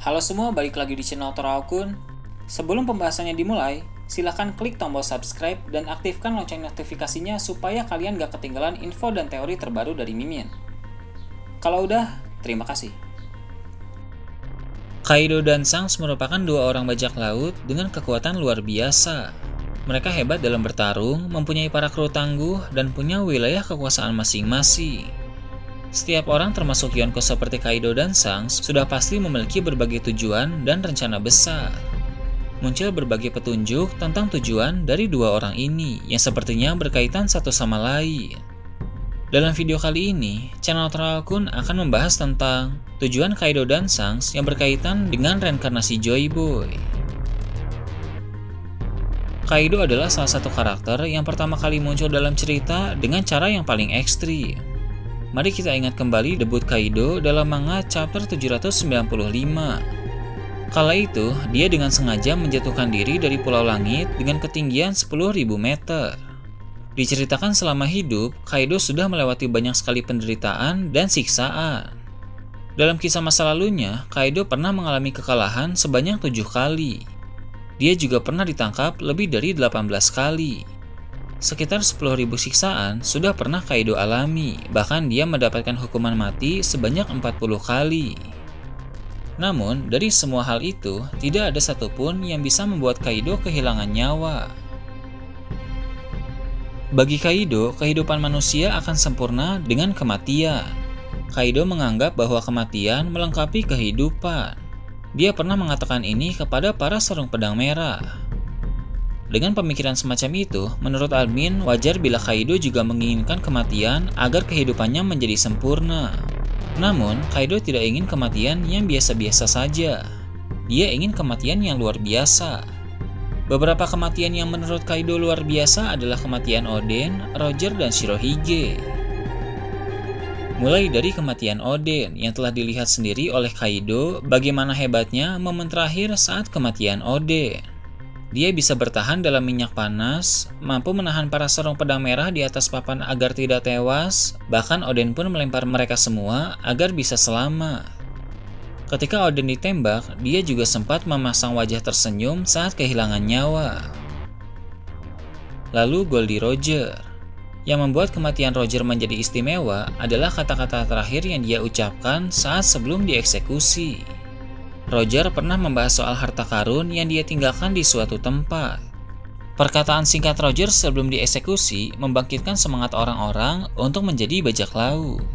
Halo semua, balik lagi di channel Toraokun. Sebelum pembahasannya dimulai, silahkan klik tombol subscribe dan aktifkan lonceng notifikasinya supaya kalian gak ketinggalan info dan teori terbaru dari Mimin. Kalau udah, terima kasih. Kaido dan Shanks merupakan dua orang bajak laut dengan kekuatan luar biasa. Mereka hebat dalam bertarung, mempunyai para kru tangguh, dan punya wilayah kekuasaan masing-masing. Setiap orang termasuk Yonko seperti Kaido dan Shanks sudah pasti memiliki berbagai tujuan dan rencana besar. Muncul berbagai petunjuk tentang tujuan dari dua orang ini yang sepertinya berkaitan satu sama lain. Dalam video kali ini, channel Toraokun akan membahas tentang tujuan Kaido dan Shanks yang berkaitan dengan reinkarnasi Joy Boy. Kaido adalah salah satu karakter yang pertama kali muncul dalam cerita dengan cara yang paling ekstrim. Mari kita ingat kembali debut Kaido dalam manga chapter 795. Kala itu, dia dengan sengaja menjatuhkan diri dari Pulau Langit dengan ketinggian 10.000 meter. Diceritakan selama hidup, Kaido sudah melewati banyak sekali penderitaan dan siksaan. Dalam kisah masa lalunya, Kaido pernah mengalami kekalahan sebanyak 7 kali. Dia juga pernah ditangkap lebih dari 18 kali. Sekitar 10.000 siksaan sudah pernah Kaido alami, bahkan dia mendapatkan hukuman mati sebanyak 40 kali. Namun, dari semua hal itu, tidak ada satupun yang bisa membuat Kaido kehilangan nyawa. Bagi Kaido, kehidupan manusia akan sempurna dengan kematian. Kaido menganggap bahwa kematian melengkapi kehidupan. Dia pernah mengatakan ini kepada para sarung pedang merah. Dengan pemikiran semacam itu, menurut admin, wajar bila Kaido juga menginginkan kematian agar kehidupannya menjadi sempurna. Namun, Kaido tidak ingin kematian yang biasa-biasa saja. Dia ingin kematian yang luar biasa. Beberapa kematian yang menurut Kaido luar biasa adalah kematian Oden, Roger, dan Shirohige. Mulai dari kematian Oden yang telah dilihat sendiri oleh Kaido bagaimana hebatnya momen terakhir saat kematian Oden. Dia bisa bertahan dalam minyak panas, mampu menahan para sarung pedang merah di atas papan agar tidak tewas, bahkan Oden pun melempar mereka semua agar bisa selamat. Ketika Oden ditembak, dia juga sempat memasang wajah tersenyum saat kehilangan nyawa. Lalu Goldie Roger. Yang membuat kematian Roger menjadi istimewa adalah kata-kata terakhir yang dia ucapkan saat sebelum dieksekusi. Roger pernah membahas soal harta karun yang dia tinggalkan di suatu tempat. Perkataan singkat Roger sebelum dieksekusi membangkitkan semangat orang-orang untuk menjadi bajak laut.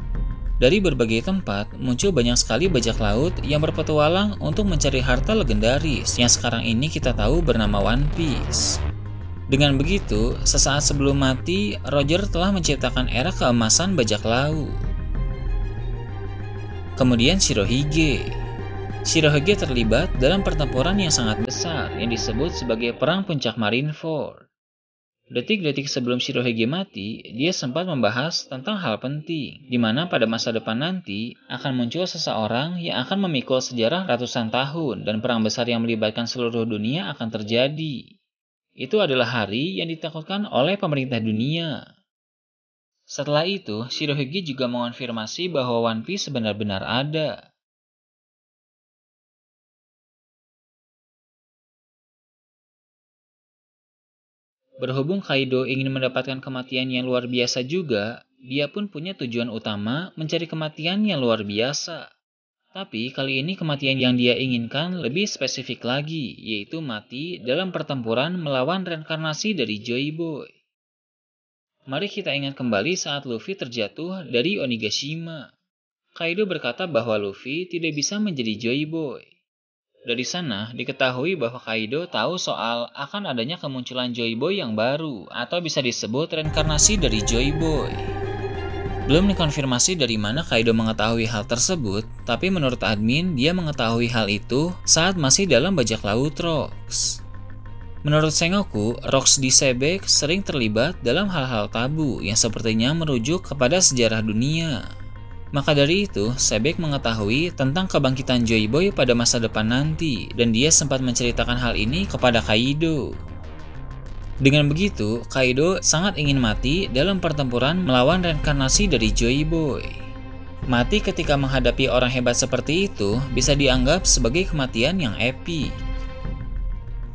Dari berbagai tempat, muncul banyak sekali bajak laut yang berpetualang untuk mencari harta legendaris yang sekarang ini kita tahu bernama One Piece. Dengan begitu, sesaat sebelum mati, Roger telah menciptakan era keemasan bajak laut. Kemudian Shirohige. Shirohige terlibat dalam pertempuran yang sangat besar yang disebut sebagai Perang Puncak Marineford. Detik-detik sebelum Shirohige mati, dia sempat membahas tentang hal penting, di mana pada masa depan nanti akan muncul seseorang yang akan memikul sejarah ratusan tahun dan perang besar yang melibatkan seluruh dunia akan terjadi. Itu adalah hari yang ditakutkan oleh pemerintah dunia. Setelah itu, Shirohige juga mengonfirmasi bahwa One Piece benar-benar ada. Berhubung Kaido ingin mendapatkan kematian yang luar biasa juga, dia pun punya tujuan utama mencari kematian yang luar biasa. Tapi kali ini kematian yang dia inginkan lebih spesifik lagi, yaitu mati dalam pertempuran melawan reinkarnasi dari Joy Boy. Mari kita ingat kembali saat Luffy terjatuh dari Onigashima. Kaido berkata bahwa Luffy tidak bisa menjadi Joy Boy. Dari sana, diketahui bahwa Kaido tahu soal akan adanya kemunculan Joy Boy yang baru, atau bisa disebut reinkarnasi dari Joy Boy. Belum dikonfirmasi dari mana Kaido mengetahui hal tersebut, tapi menurut admin, dia mengetahui hal itu saat masih dalam bajak laut Rocks. Menurut Sengoku, Rocks di Sebek sering terlibat dalam hal-hal tabu yang sepertinya merujuk kepada sejarah dunia. Maka dari itu, Sebek mengetahui tentang kebangkitan Joy Boy pada masa depan nanti, dan dia sempat menceritakan hal ini kepada Kaido. Dengan begitu, Kaido sangat ingin mati dalam pertempuran melawan reinkarnasi dari Joy Boy. Mati ketika menghadapi orang hebat seperti itu bisa dianggap sebagai kematian yang epic.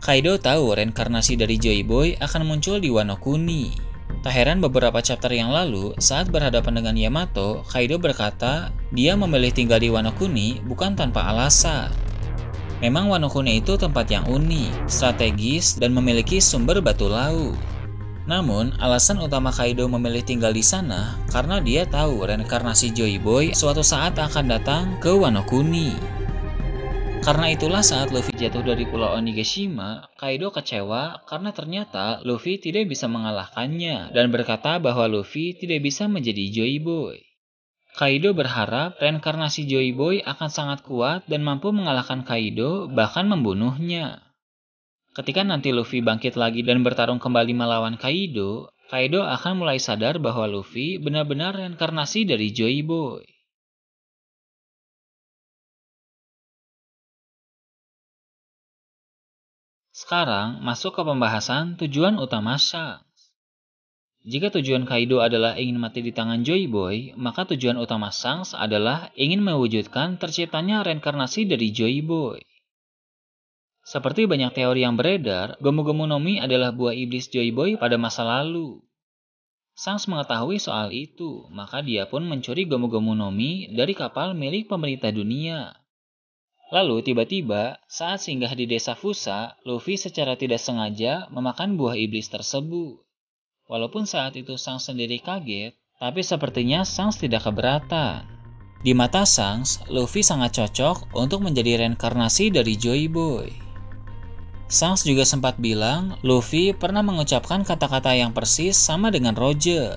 Kaido tahu reinkarnasi dari Joy Boy akan muncul di Wano Kuni. Tak heran beberapa chapter yang lalu, saat berhadapan dengan Yamato, Kaido berkata dia memilih tinggal di Wano Kuni bukan tanpa alasan. Memang Wano Kuni itu tempat yang unik, strategis, dan memiliki sumber batu laut. Namun, alasan utama Kaido memilih tinggal di sana karena dia tahu reinkarnasi Joy Boy suatu saat akan datang ke Wano Kuni. Karena itulah saat Luffy jatuh dari Pulau Onigashima, Kaido kecewa karena ternyata Luffy tidak bisa mengalahkannya dan berkata bahwa Luffy tidak bisa menjadi Joy Boy. Kaido berharap reinkarnasi Joy Boy akan sangat kuat dan mampu mengalahkan Kaido, bahkan membunuhnya. Ketika nanti Luffy bangkit lagi dan bertarung kembali melawan Kaido, Kaido akan mulai sadar bahwa Luffy benar-benar reinkarnasi dari Joy Boy. Sekarang masuk ke pembahasan tujuan utama Shanks. Jika tujuan Kaido adalah ingin mati di tangan Joy Boy, maka tujuan utama Shanks adalah ingin mewujudkan terciptanya reinkarnasi dari Joy Boy. Seperti banyak teori yang beredar, Gomu Gomu no Mi adalah buah iblis Joy Boy pada masa lalu. Shanks mengetahui soal itu, maka dia pun mencuri Gomu Gomu no Mi dari kapal milik pemerintah dunia. Lalu tiba-tiba, saat singgah di desa Fusa, Luffy secara tidak sengaja memakan buah iblis tersebut. Walaupun saat itu Shanks sendiri kaget, tapi sepertinya Shanks tidak keberatan. Di mata Shanks, Luffy sangat cocok untuk menjadi reinkarnasi dari Joy Boy. Shanks juga sempat bilang Luffy pernah mengucapkan kata-kata yang persis sama dengan Roger.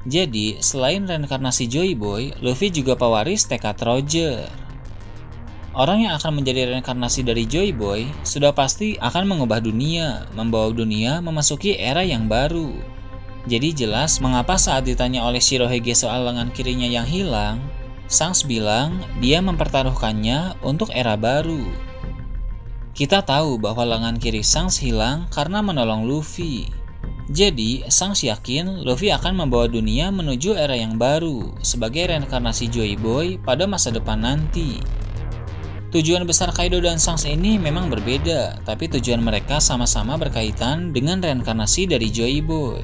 Jadi, selain reinkarnasi Joy Boy, Luffy juga pewaris tekad Roger. Orang yang akan menjadi reinkarnasi dari Joy Boy sudah pasti akan mengubah dunia, membawa dunia memasuki era yang baru. Jadi jelas mengapa saat ditanya oleh Shirohige soal lengan kirinya yang hilang, Shanks bilang dia mempertaruhkannya untuk era baru. Kita tahu bahwa lengan kiri Shanks hilang karena menolong Luffy. Jadi, Shanks yakin Luffy akan membawa dunia menuju era yang baru sebagai reinkarnasi Joy Boy pada masa depan nanti. Tujuan besar Kaido dan Shanks ini memang berbeda, tapi tujuan mereka sama-sama berkaitan dengan reinkarnasi dari Joy Boy.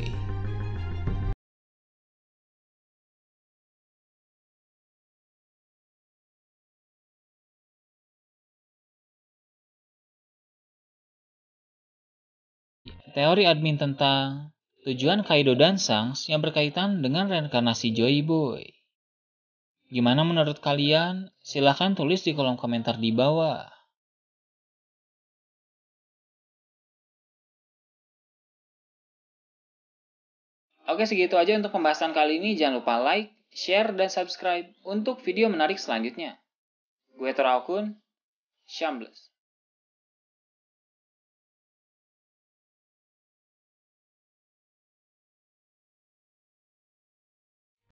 Teori admin tentang tujuan Kaido dan Shanks yang berkaitan dengan reinkarnasi Joy Boy. Gimana menurut kalian? Silahkan tulis di kolom komentar di bawah. Oke, segitu aja untuk pembahasan kali ini. Jangan lupa like, share, dan subscribe untuk video menarik selanjutnya. Gue Toraokun, Shambles.